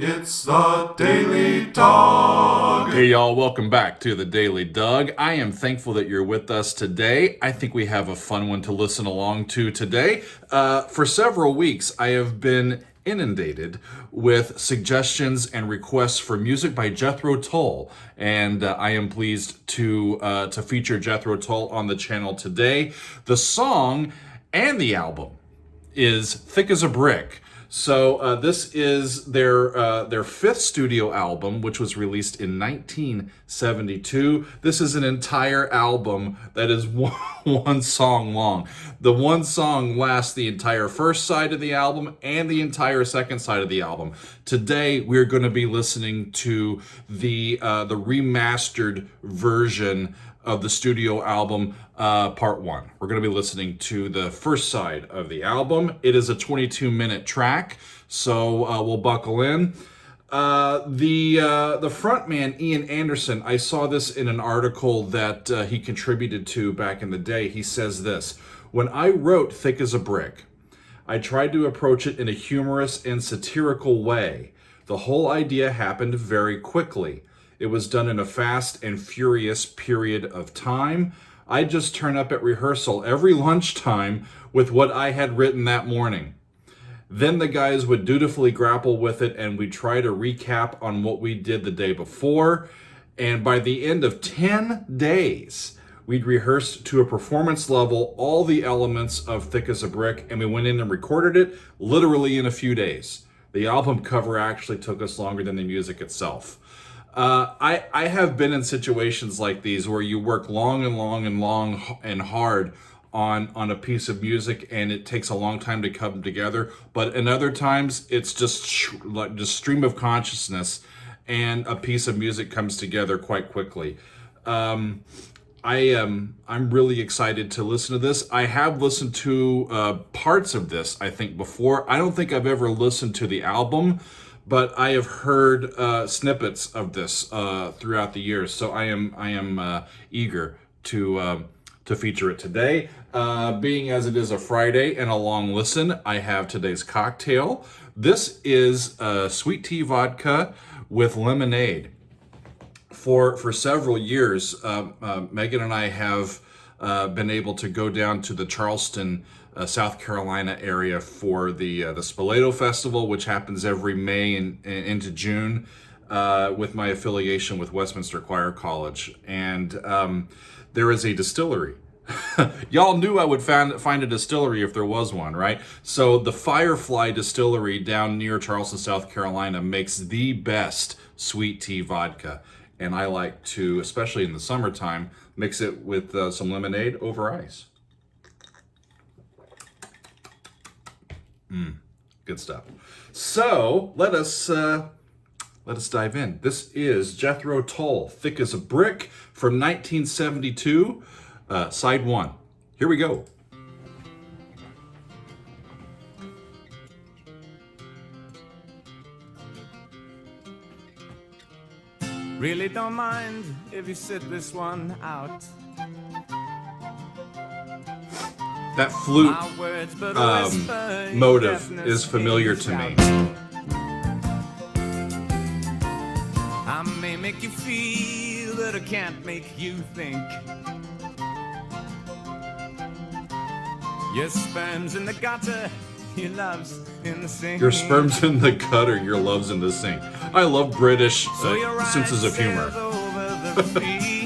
It's the Daily Dog. Hey y'all, welcome back to the Daily Doug. I am thankful that you're with us today. I think we have a fun one to listen along to today. For several weeks, I have been inundated with suggestions and requests for music by Jethro Tull, and I am pleased to feature Jethro Tull on the channel today. The song and the album is Thick as a Brick. So this is their fifth studio album, which was released in 1972. This is an entire album that is one song long. The one song lasts the entire first side of the album and the entire second side of the album. Today we're going to be listening to the remastered version of the studio album, part one. We're going to be listening to the first side of the album. It is a 22-minute track, so we'll buckle in. The frontman, Ian Anderson, I saw this in an article that he contributed to back in the day. He says this: "When I wrote Thick as a Brick, I tried to approach it in a humorous and satirical way. The whole idea happened very quickly. It was done in a fast and furious period of time. I'd just turn up at rehearsal every lunchtime with what I had written that morning. Then the guys would dutifully grapple with it and we'd try to recap on what we did the day before. And by the end of 10 days, we'd rehearsed to a performance level all the elements of Thick as a Brick, and we went in and recorded it literally in a few days. The album cover actually took us longer than the music itself." I have been in situations like these where you work long and hard on a piece of music and it takes a long time to come together. But in other times, it's just like just stream of consciousness and a piece of music comes together quite quickly. I'm really excited to listen to this. I have listened to parts of this, I think, before. I don't think I've ever listened to the album, but I have heard snippets of this throughout the years, so I am eager to feature it today. Being as it is a Friday and a long listen, I have today's cocktail. This is sweet tea vodka with lemonade. For several years, Megan and I have been able to go down to the Charleston, South Carolina area for the Spoleto Festival, which happens every May and into June, with my affiliation with Westminster Choir College. And there is a distillery. Y'all knew I would find a distillery if there was one, right? So the Firefly Distillery down near Charleston, South Carolina makes the best sweet tea vodka. And I like to, especially in the summertime, mix it with some lemonade over ice. Good stuff. So let us dive in. This is Jethro Tull, Thick as a Brick from 1972, side one. Here we go. Really don't mind if you sit this one out. That flute My words, but motive is familiar to me. I may make you feel, but I can't make you think. Your sperm's in the gutter, your love's in the sink. Your sperm's in the gutter, your love's in the sink. I love British senses of humor. Over the fields,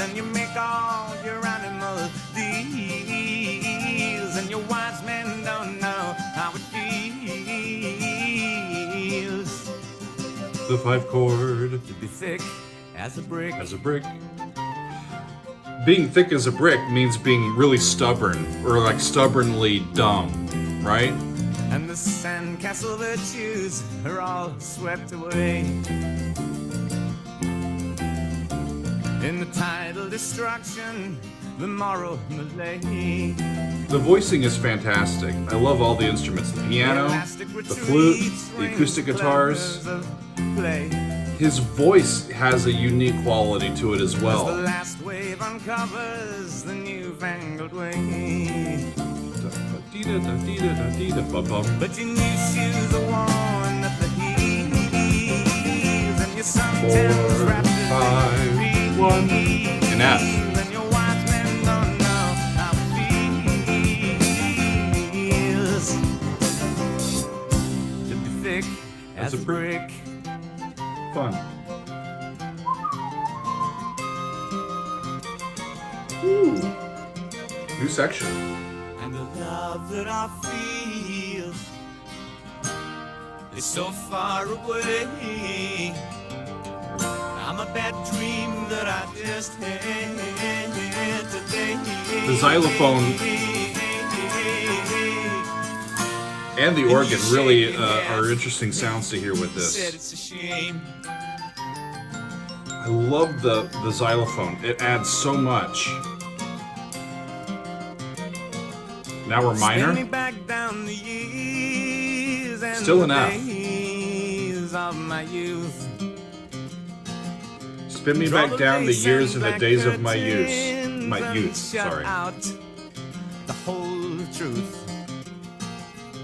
and you make all your animal deals, and your wise men don't know how it feels The 5-chord. to be thick as a brick. As a brick. Being thick as a brick means being really stubborn, or like stubbornly dumb, right? And the sandcastle virtues are all swept away in the tidal destruction, the moral malay. The voicing is fantastic. I love all the instruments. The piano, the flute, the acoustic guitars. His voice has a unique quality to it as The well. last wave uncovers the newfangled way. But your new shoes are worn that the tens wrapped in 5, 1, and F. and your wise men don't know how it feels to be thick That's as a a brick. Fun. Ooh. New section. And the love that I feel is so far away. I'm a bad dream that I just had today. The xylophone and the organ really are interesting sounds to hear with Said this. it's a shame. I love the xylophone. It adds so much. Now we're Spin me minor. back down the years and Still the an F. days of my youth. Spin me Draw back down the lace years and the black days of my youth. curtains My and youth, shut sorry. out the whole truth.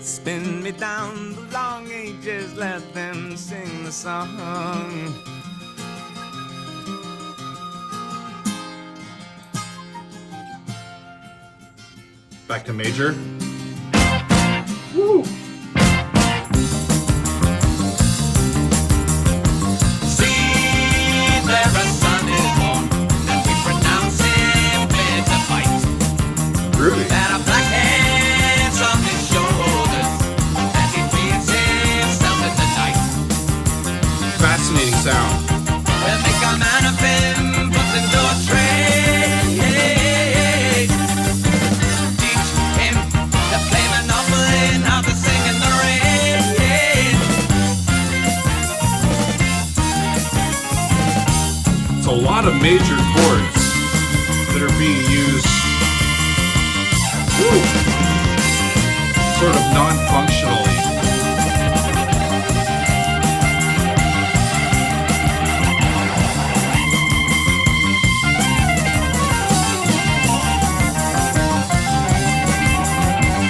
Spin me down the long ages, let them sing the song. Back to major. Woo! See, there a son is born, and we pronounce him fit to fight. Groovy. And a black hands on his shoulders, and he feeds himself in the night. Fascinating sound. We'll make a man of him, put into a trade. Teach him to play Monopoly and how to sing in the rain. It's a lot of major chords that are being used sort of non-functionally.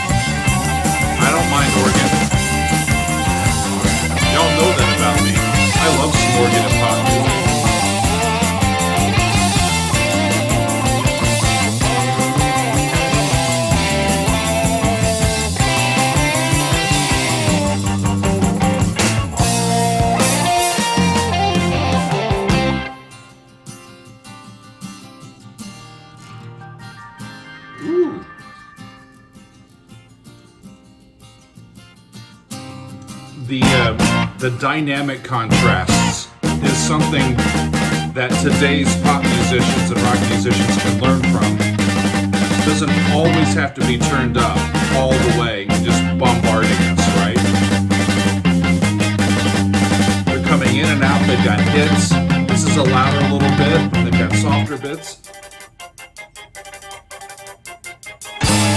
I don't mind organ. Y'all know that about me. I love some organ and pop music. Ooh. The dynamic contrasts is something that today's pop musicians and rock musicians can learn from. It doesn't always have to be turned up all the way, just bombarding us, right? They're coming in and out, they've got hits. This is a louder little bit, they've got softer bits.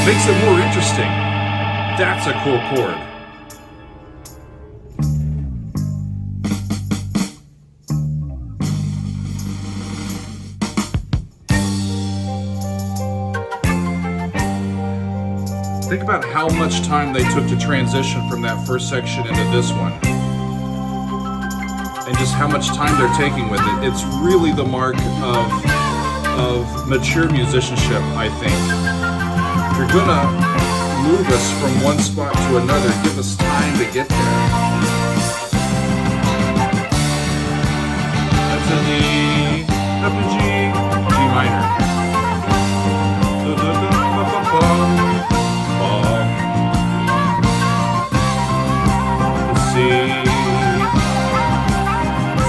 Makes it more interesting. That's a cool chord. Think about how much time they took to transition from that first section into this one. And just how much time they're taking with it. It's really the mark of mature musicianship, I think. If you're gonna move us from one spot to another, give us time to get there. F to D, F to G, G minor. C,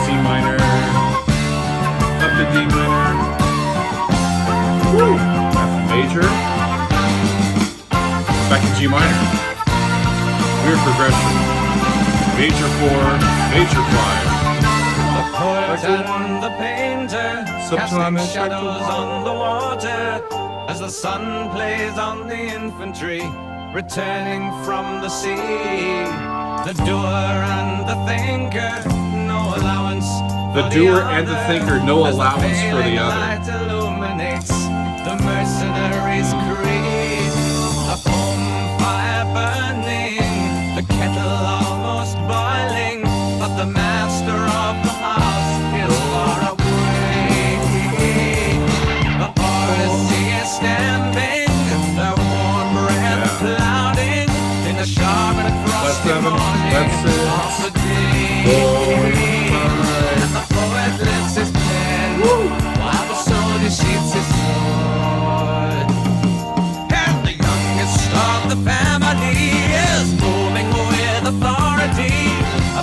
C minor, up to D minor, woo, F major, back to G minor, weird progression, major 4, major 5, The poet and the painter casting shadows on the water as the sun plays on the infantry returning from the sea. The doer and the thinker, no allowance. The doer and the thinker, no allowance for the other. Light illuminates the mercenary's creed. A home fire burning, the kettle almost boiling, but the master of the house 7, that's 6, 4, 5. And the poet lifts his pen while the soldier sheets his sword. And the youngest of the family is moving with authority,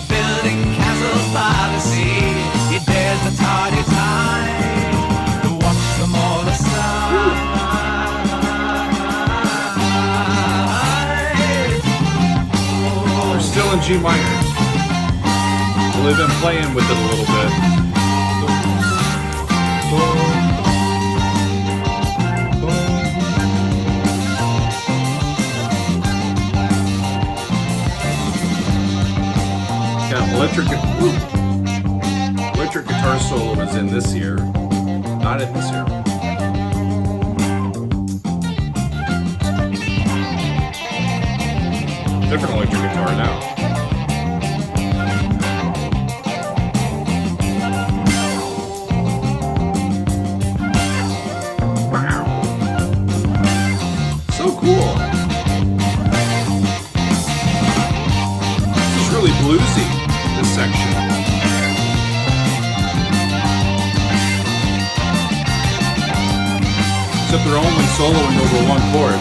building castles by the sea. He dares the tardy time to watch them all aside. We're still in G minor. Well, they've been playing with it a little bit. Yeah, electric guitar solo is in this year, not in this year. Different electric guitar now. Wow. So cool. It's really bluesy, this section. Except they're only soloing over one chord.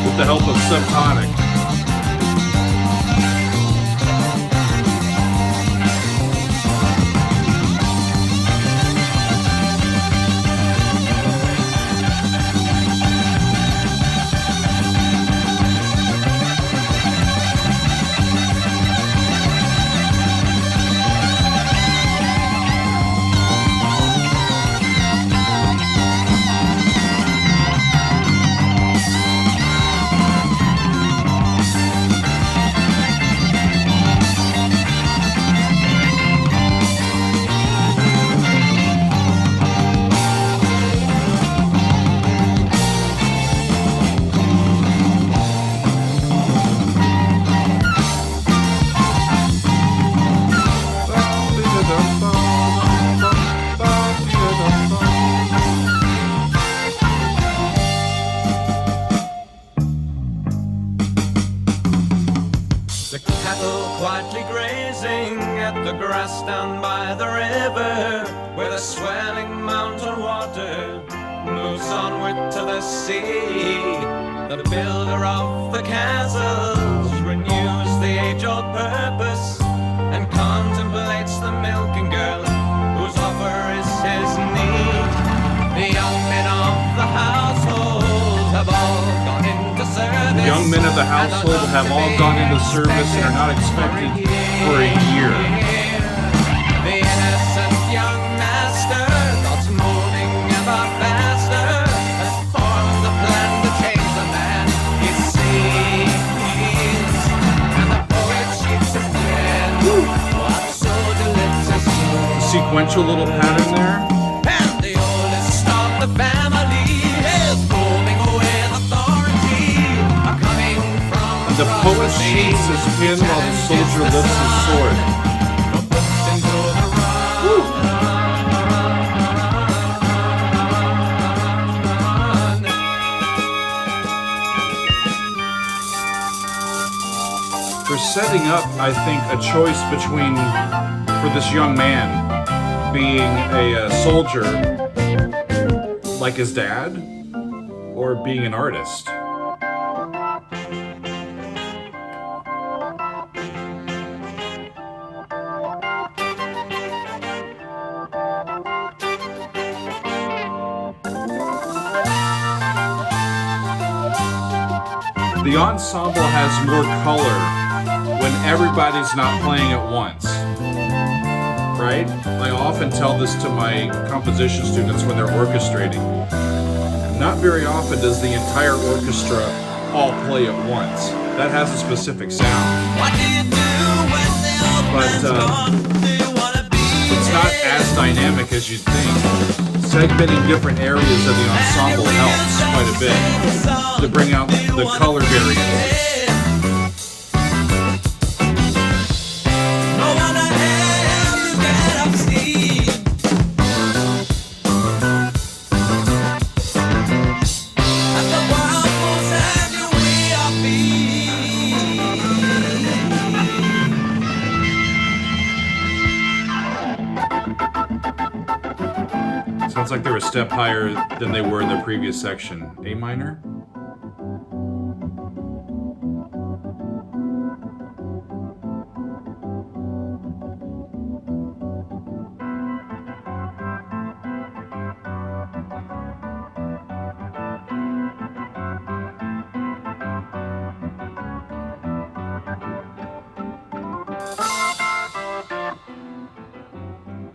With the help of subtonic. Quietly grazing at the grass down by the river, where the swelling mountain water moves onward to the sea. The builder of the castles renews the age-old purpose and contemplates the milking girl whose offer is his need. The young men of the household have all gone into service. The young men of the household have all gone into service and are not expected for a year. The innocent young master, thoughts moving ever faster, has formed the plan to change the man he sees. And the poet sheets his pen, what so delicious. Sequential little pattern there. And the oldest of the family is moving with authority, coming from The poet sheets his pen while the soldier lifts his sword. They're setting up, I think, a choice between, for this young man, being a soldier like his dad, or being an artist. The ensemble has more color when everybody's not playing at once, right? I often tell this to my composition students when they're orchestrating. Not very often does the entire orchestra all play at once. That has a specific sound. But it's not as dynamic as you'd think. Segmenting different areas of the ensemble helps quite a bit to bring out the color variants. Sounds like they're a step higher than they were in the previous section. A minor?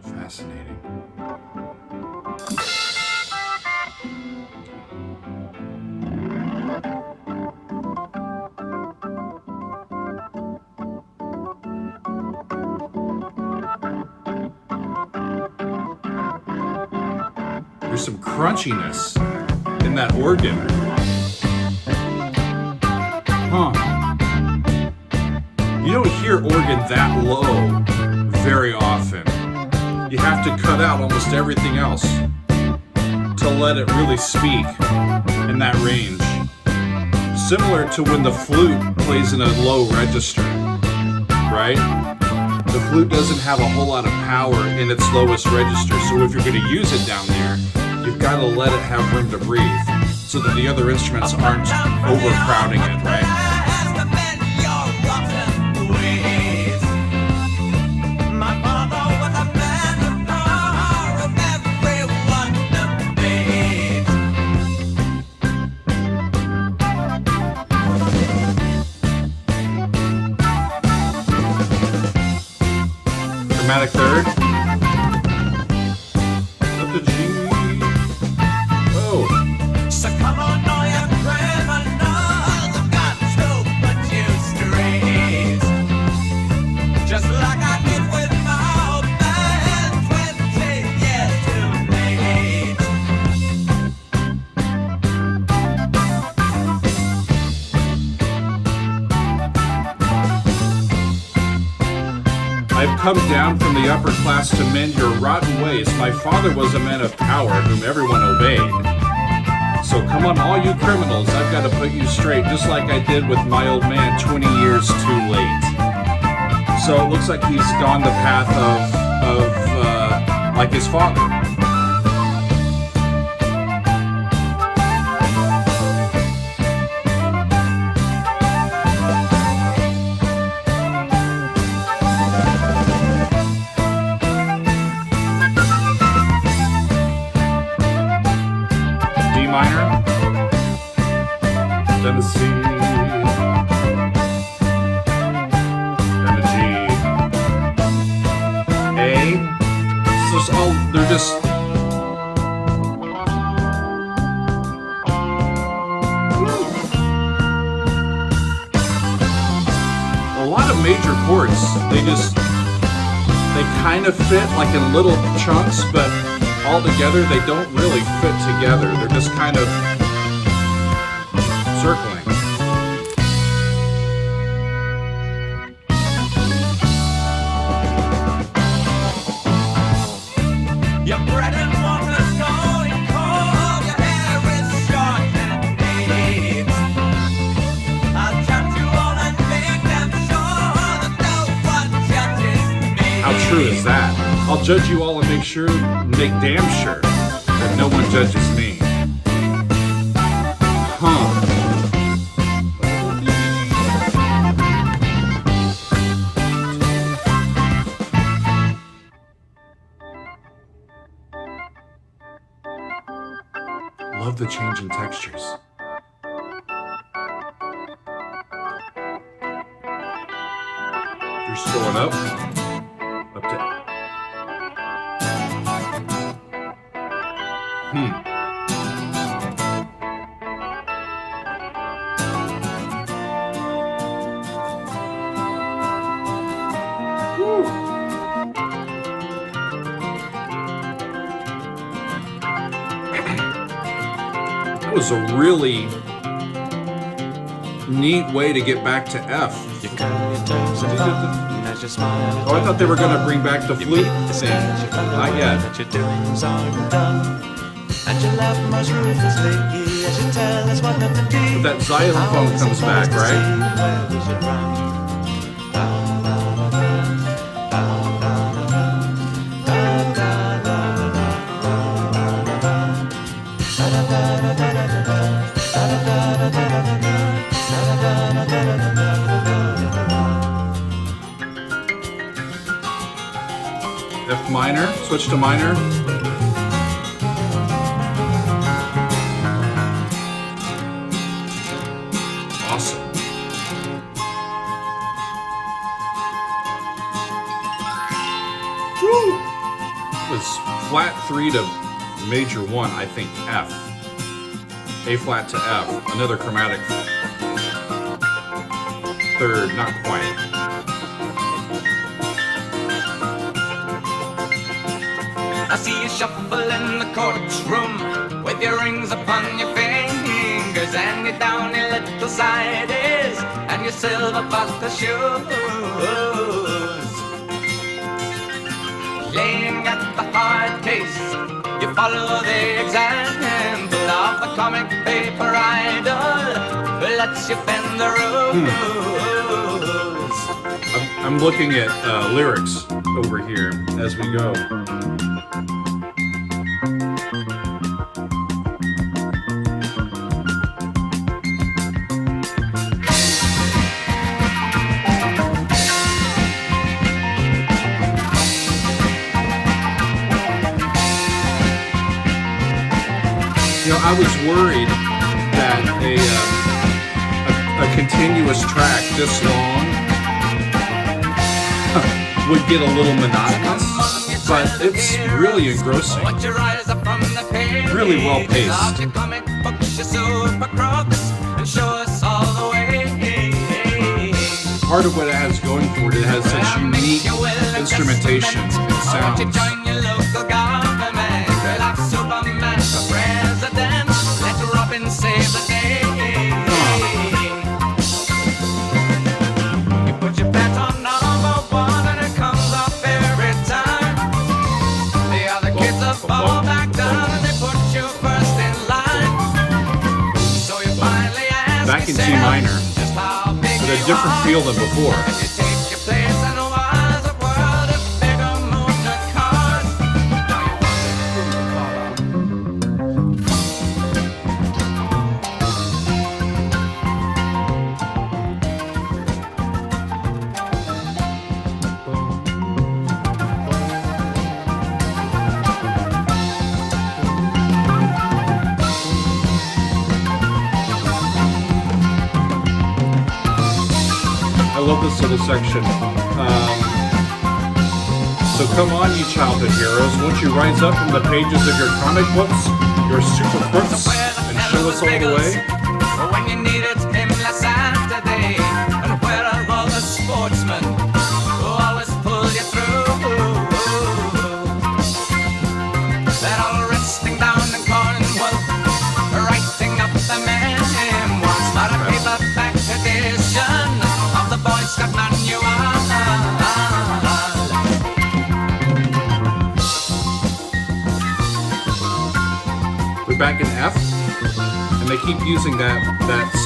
Fascinating. There's some crunchiness in that organ. Huh. You don't hear organ that low very often. You have to cut out almost everything else to let it really speak in that range. Similar to when the flute plays in a low register, right? The flute doesn't have a whole lot of power in its lowest register, so if you're going to use it down there, you've got to let it have room to breathe so that the other instruments aren't overcrowding it, right? Chromatic third. Up to G. Oh. So come on, all you criminals, I've got to put you straight. Just like I did with my old man 20 years too late. I've come down from the upper class to mend your rotten ways. My father was a man of power whom everyone obeyed. So come on, all you criminals, I've got to put you straight, just like I did with my old man 20 years too late. So it looks like he's gone the path of like his father. D minor, then a C, then a G, A. So it's all, they're just a lot of major chords. They kind of fit like in little chunks, but all together they don't really fit together. They're just kind of circling. Your bread and water's going cold, your hair is short and neat. I'll chop you all and make them sure that no one judges me. How true is that? I'll judge you all and make damn sure that no one judges me. Huh. Love the change in textures. You're just going up to. Woo. That was a really neat way to get back to F. Oh, I thought they were going to bring back the flute thing. Not yet. But that xylophone comes back, right? F minor, switch to minor. Awesome. Woo! It was flat 3 to major 1, I think F. A flat to F, another chromatic third, not quite. I see you shuffle in the courtroom with your rings upon your fingers and your downy little sideys and your silver buckle shoes. Playing at the hard case, you follow the example of the comic paper idol who lets you bend the rules. I'm looking at lyrics over here as we go. You know, I was worried that a continuous track this long would get a little monotonous, but it's really engrossing. Really well paced. Part of what it has going for it has such unique instrumentation and sounds. Back in G minor, with a different feel than before. I love this little section. So come on, you childhood heroes, won't you rise up from the pages of your comic books, your super crooks, and show us all the way? When you needed him last Saturday, and where are all the sportsmen who always pull you through? They're all resting down in Cornwall, writing up the memoirs, not a paperback edition of the Boy Scout Manual. We're back in F, and they keep using that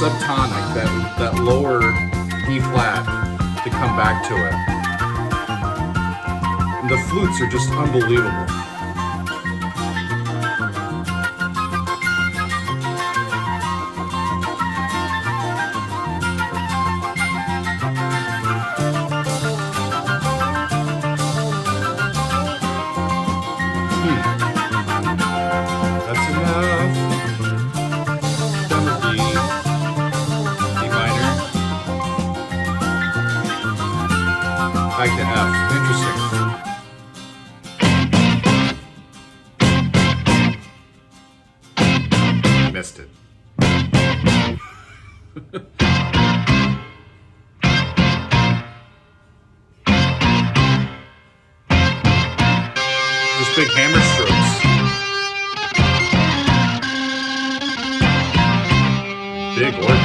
subtonic, that lower E flat to come back to it. And the flutes are just unbelievable. That's enough. Done with D. D minor. Back to F. Interesting. Missed it. Just big hammer strokes. Big organ.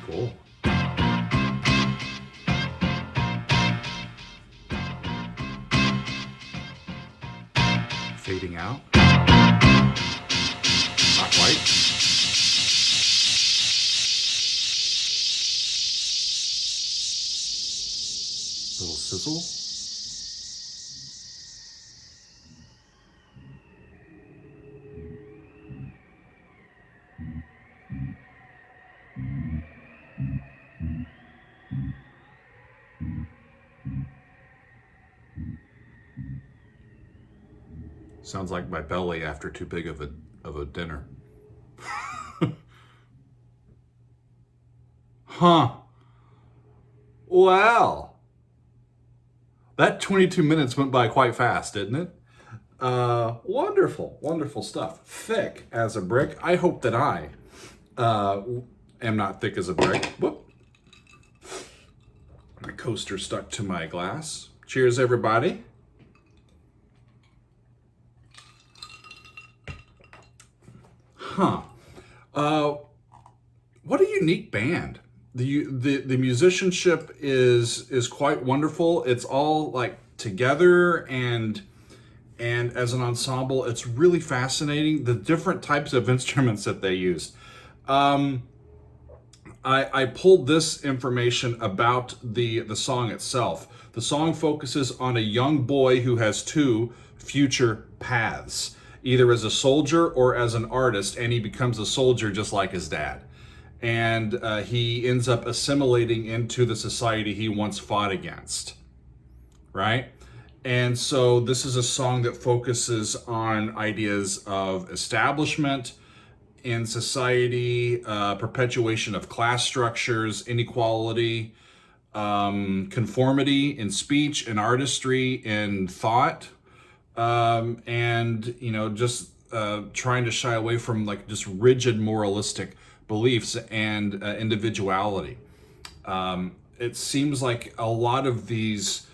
Cool. sizzle. Sounds like my belly after too big of a dinner. Huh. Well, that 22 minutes went by quite fast, didn't it? Wonderful, wonderful stuff. Thick as a brick. I hope that I am not thick as a brick. Whoop. My coaster stuck to my glass. Cheers, everybody. Huh. What a unique band. The musicianship is quite wonderful. It's all like together and as an ensemble, it's really fascinating. The different types of instruments that they use. I pulled this information about the song itself. The song focuses on a young boy who has two future paths, either as a soldier or as an artist, and he becomes a soldier just like his dad. And he ends up assimilating into the society he once fought against, right? And so this is a song that focuses on ideas of establishment in society, perpetuation of class structures, inequality, conformity in speech, in artistry, in thought, and, you know, just trying to shy away from like just rigid moralistic beliefs and individuality. It seems like a lot of these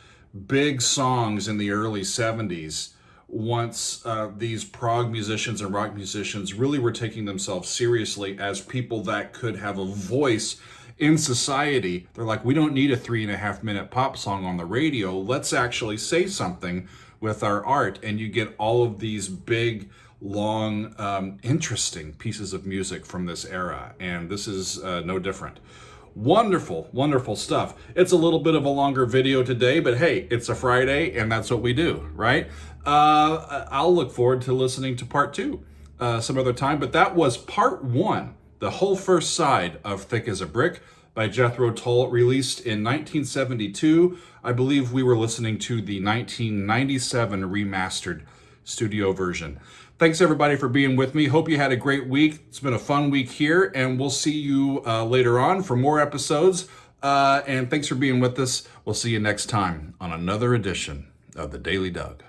big songs in the early 70s, once these prog musicians and rock musicians really were taking themselves seriously as people that could have a voice in society, they're like, we don't need a 3.5 minute pop song on the radio. Let's actually say something with our art. And you get all of these big, long, interesting pieces of music from this era. And this is no different. Wonderful, wonderful stuff. It's a little bit of a longer video today, but hey, it's a Friday and that's what we do, right? I'll look forward to listening to part 2 some other time, but that was part 1, the whole first side of Thick as a Brick by Jethro Tull, released in 1972. I believe we were listening to the 1997 remastered studio version. Thanks everybody for being with me. Hope you had a great week. It's been a fun week here, and we'll see you later on for more episodes. And thanks for being with us. We'll see you next time on another edition of The Daily Doug.